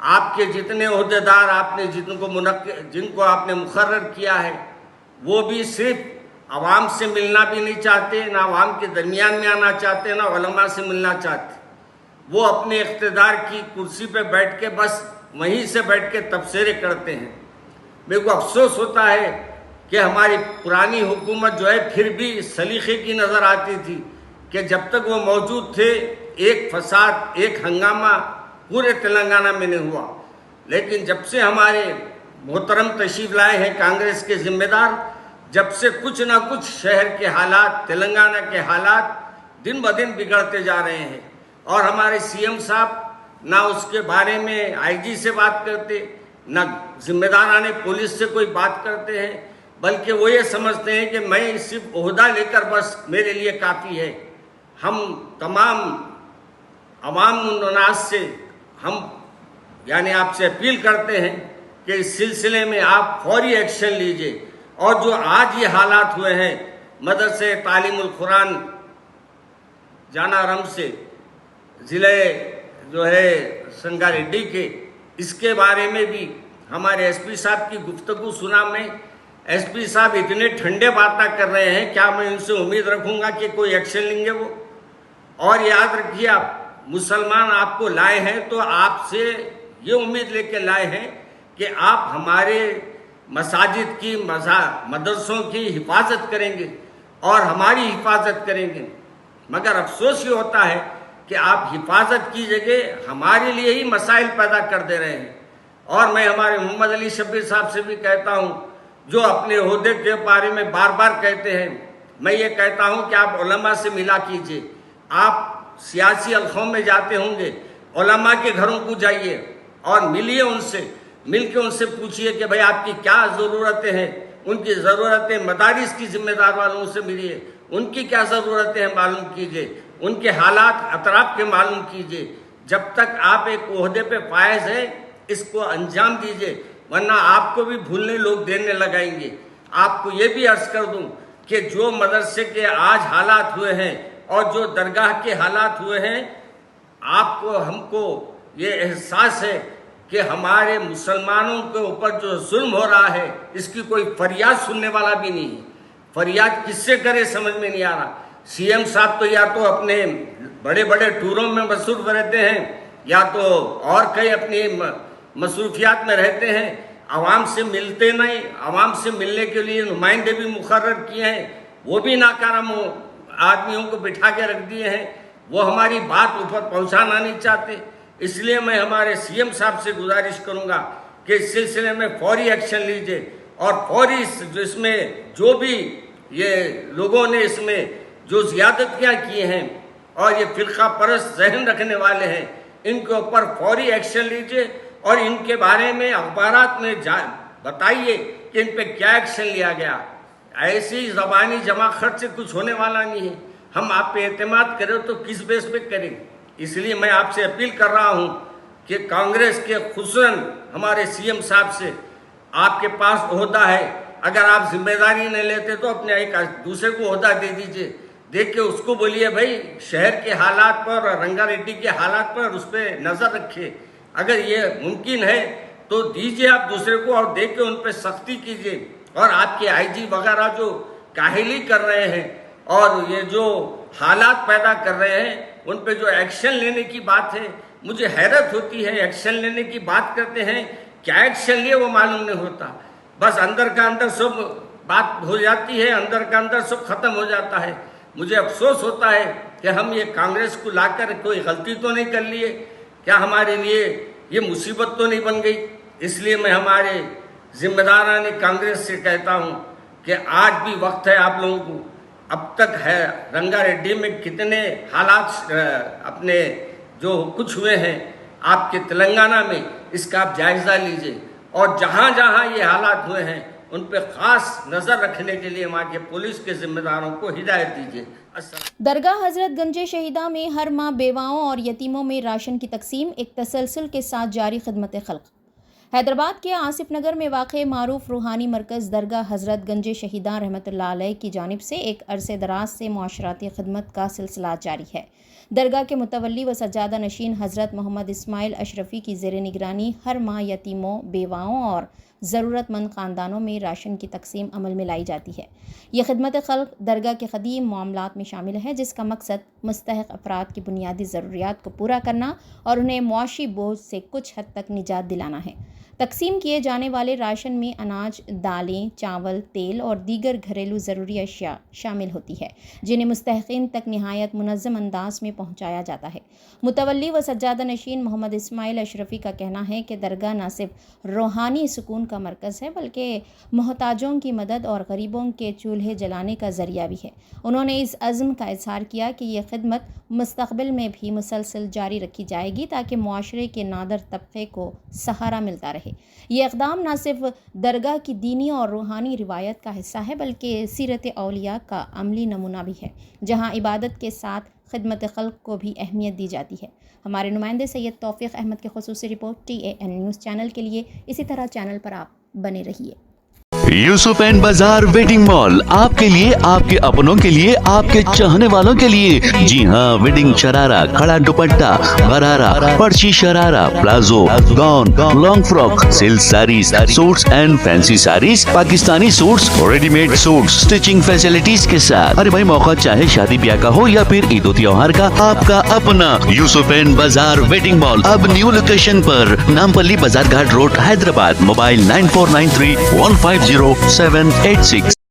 آپ کے جتنے عہدیدار آپ نے جن کو آپ نے مقرر کیا ہے وہ بھی صرف عوام سے ملنا بھی نہیں چاہتے، نہ عوام کے درمیان میں آنا چاہتے، نہ علماء سے ملنا چاہتے. وہ اپنے اقتدار کی کرسی پہ بیٹھ کے بس وہیں سے بیٹھ کے تبصرے کرتے ہیں. میرے کو افسوس ہوتا ہے کہ ہماری پرانی حکومت جو ہے پھر بھی سلیقے کی نظر آتی تھی کہ جب تک وہ موجود تھے ایک فساد، ایک ہنگامہ پورے تلنگانہ میں نہیں ہوا. لیکن جب سے ہمارے محترم تشریف لائے ہیں کانگریس کے ذمہ دار، جب سے کچھ نہ کچھ شہر کے حالات، تلنگانہ کے حالات دن بدن بگڑتے جا رہے ہیں. اور ہمارے سی ایم صاحب نہ اس کے بارے میں آئی جی سے بات کرتے، نہ ذمہ داران پولیس سے کوئی بات کرتے ہیں، بلکہ وہ یہ سمجھتے ہیں کہ میں صرف عہدہ لے کر بس میرے لیے کافی ہے. ہم تمام عوام الناس سے یعنی آپ سے اپیل کرتے ہیں کہ اس سلسلے میں آپ فوری ایکشن لیجئے. اور جو آج یہ حالات ہوئے ہیں مدرسے تعلیم القرآن جانارم سے ضلع جو ہے سنگاریڈی کے، اس کے بارے میں بھی ہمارے ایس پی صاحب کی گفتگو سنا میں. ایس پی صاحب اتنے ٹھنڈے باتیں کر رہے ہیں، کیا میں ان سے امید رکھوں گا کہ کوئی ایکشن لیں گے وہ؟ اور یاد رکھیے، آپ مسلمان آپ کو لائے ہیں تو آپ سے یہ امید لے کے لائے ہیں کہ آپ ہمارے مساجد کی، مدرسوں کی حفاظت کریں گے اور ہماری حفاظت کریں گے. مگر افسوس یہ ہوتا ہے کہ آپ حفاظت کی جگہ ہمارے لیے ہی مسائل پیدا کر دے رہے ہیں. اور میں ہمارے محمد علی شبیر صاحب سے بھی کہتا ہوں، جو اپنے عہدے کے بارے میں بار بار کہتے ہیں، میں یہ کہتا ہوں کہ آپ علماء سے ملا کیجئے. آپ سیاسی حلقوں میں جاتے ہوں گے، علماء کے گھروں کو جائیے اور ملیے ان سے، مل کے ان سے پوچھئے کہ بھئی آپ کی کیا ضرورتیں ہیں. ان کی ضرورتیں مدارس کی ذمہ دار والوں سے ملیے، ان کی کیا ضرورتیں ہیں معلوم کیجئے، ان کے حالات اطراف کے معلوم کیجئے. جب تک آپ ایک عہدے پہ فائز ہیں اس کو انجام دیجئے، ورنہ آپ کو بھی بھولنے لوگ دینے لگائیں گے. آپ کو یہ بھی عرض کر دوں کہ جو مدرسے کے آج حالات ہوئے ہیں اور جو درگاہ کے حالات ہوئے ہیں، آپ کو، ہم کو یہ احساس ہے کہ ہمارے مسلمانوں کے اوپر جو ظلم ہو رہا ہے اس کی کوئی فریاد سننے والا بھی نہیں ہے. فریاد کس سے کرے سمجھ میں نہیں آ رہا. سی ایم صاحب تو یا تو اپنے بڑے بڑے ٹوروں میں مصروف رہتے ہیں یا تو اور کئی اپنی مصروفیات میں رہتے ہیں، عوام سے ملتے نہیں. عوام سے ملنے کے لیے نمائندے بھی مقرر کیے ہیں، وہ بھی ناکارہ آدمیوں کو بٹھا کے رکھ دیے ہیں، وہ ہماری بات اوپر پہنچانا نہیں چاہتے. اس لیے میں ہمارے سی ایم صاحب سے گزارش کروں گا کہ اس سلسلے میں فوری ایکشن لیجئے اور فوری اس میں جو بھی یہ لوگوں نے اس میں جو زیادتیاں کی ہیں اور یہ فرقہ پرست ذہن رکھنے والے ہیں، ان کے اوپر فوری ایکشن لیجئے اور ان کے بارے میں اخبارات میں بتائیے کہ ان پہ کیا ایکشن لیا گیا. ایسی زبانی جمع خرچ سے کچھ ہونے والا نہیں ہے. ہم آپ پہ اعتماد کریں تو کس بیس پہ کریں؟ اس لیے میں آپ سے اپیل کر رہا ہوں کہ کانگریس کے خصوصاً ہمارے سی ایم صاحب سے، آپ کے پاس عہدہ ہے، اگر آپ ذمہ داری نہیں لیتے تو اپنے ایک دوسرے کو عہدہ دے دیجئے. دیکھ کے اس کو بولیے بھائی شہر کے حالات پر اور رنگا ریڈی کے حالات پر اس پہ نظر رکھے. اگر یہ ممکن ہے تو دیجئے آپ دوسرے کو اور دیکھ کے ان پہ سختی کیجئے. اور آپ کے آئی جی وغیرہ جو کاہلی کر رہے ہیں اور یہ جو حالات پیدا کر رہے ہیں ان پہ جو ایکشن لینے کی بات ہے، مجھے حیرت ہوتی ہے. ایکشن لینے کی بات کرتے ہیں، کیا ایکشن لیے وہ معلوم نہیں ہوتا. بس اندر کا اندر سب بات ہو جاتی ہے، اندر کا اندر سب ختم ہو جاتا ہے. مجھے افسوس ہوتا ہے کہ ہم یہ کانگریس کو لا کر کوئی غلطی تو نہیں کر لیے، کیا ہمارے لیے یہ مصیبت تو نہیں بن گئی. اس لیے میں ہمارے ذمہ داران کانگریس سے کہتا ہوں کہ آج بھی وقت ہے آپ لوگوں کو. اب تک ہے رنگا ریڈی میں کتنے حالات اپنے جو کچھ ہوئے ہیں آپ کے تلنگانہ میں، اس کا آپ جائزہ لیجئے اور جہاں جہاں یہ حالات ہوئے ہیں ان پہ خاص نظر رکھنے کے لیے وہاں کے پولیس کے ذمہ داروں کو ہدایت دیجئے. درگاہ حضرت گنج شہیدہ میں ہر ماہ بیواؤں اور یتیموں میں راشن کی تقسیم ایک تسلسل کے ساتھ جاری خدمت خلق. حیدرآباد کے آصف نگر میں واقع معروف روحانی مرکز درگاہ حضرت گنج شہیدان رحمۃ اللہ علیہ کی جانب سے ایک عرصے دراز سے معاشرتی خدمت کا سلسلہ جاری ہے۔ درگاہ کے متولی و سجادہ نشین حضرت محمد اسماعیل اشرفی کی زیر نگرانی ہر ماہ یتیموں، بیواؤں اور ضرورت مند خاندانوں میں راشن کی تقسیم عمل میں لائی جاتی ہے۔ یہ خدمت خلق درگاہ کے قدیم معاملات میں شامل ہے، جس کا مقصد مستحق افراد کی بنیادی ضروریات کو پورا کرنا اور انہیں معاشی بوجھ سے کچھ حد تک نجات دلانا ہے۔ تقسیم کیے جانے والے راشن میں اناج، دالیں، چاول، تیل اور دیگر گھریلو ضروری اشیاء شامل ہوتی ہے، جنہیں مستحقین تک نہایت منظم انداز میں پہنچایا جاتا ہے۔ متولی و سجادہ نشین محمد اسماعیل اشرفی کا کہنا ہے کہ درگاہ نہ صرف روحانی سکون کا مرکز ہے، بلکہ محتاجوں کی مدد اور غریبوں کے چولہے جلانے کا ذریعہ بھی ہے۔ انہوں نے اس عزم کا اظہار کیا کہ یہ خدمت مستقبل میں بھی مسلسل جاری رکھی جائے گی تاکہ معاشرے کے نادر طبقے کو سہارا ملتا رہے۔ یہ اقدام نہ صرف درگاہ کی دینی اور روحانی روایت کا حصہ ہے، بلکہ سیرت اولیاء کا عملی نمونہ بھی ہے، جہاں عبادت کے ساتھ خدمت خلق کو بھی اہمیت دی جاتی ہے۔ ہمارے نمائندے سید توفیق احمد کی خصوصی رپورٹ TAN نیوز چینل کے لیے۔ اسی طرح چینل پر آپ بنے رہیے۔ یوسف اینڈ بازار ویڈنگ مال آپ کے لیے، آپ کے اپنوں کے لیے، آپ کے چاہنے والوں کے لیے۔ جی ہاں، ویڈنگ شرارہ، کھڑا دوپٹہ، غرارہ، پرچی sharara, palazzo, gown, long frock, silk saris, suits and fancy saris, Pakistani suits, ready made suits, stitching facilities کے ساتھ۔ ارے بھائی، موقع چاہے شادی بیاہ کا ہو یا پھر عید و تہوار کا، آپ کا اپنا یوسف اینڈ بازار ویڈنگ مال اب نیو لوکیشن پر، نامپلی بازار گھاٹ روڈ، حیدرآباد۔ موبائل 9493150786۔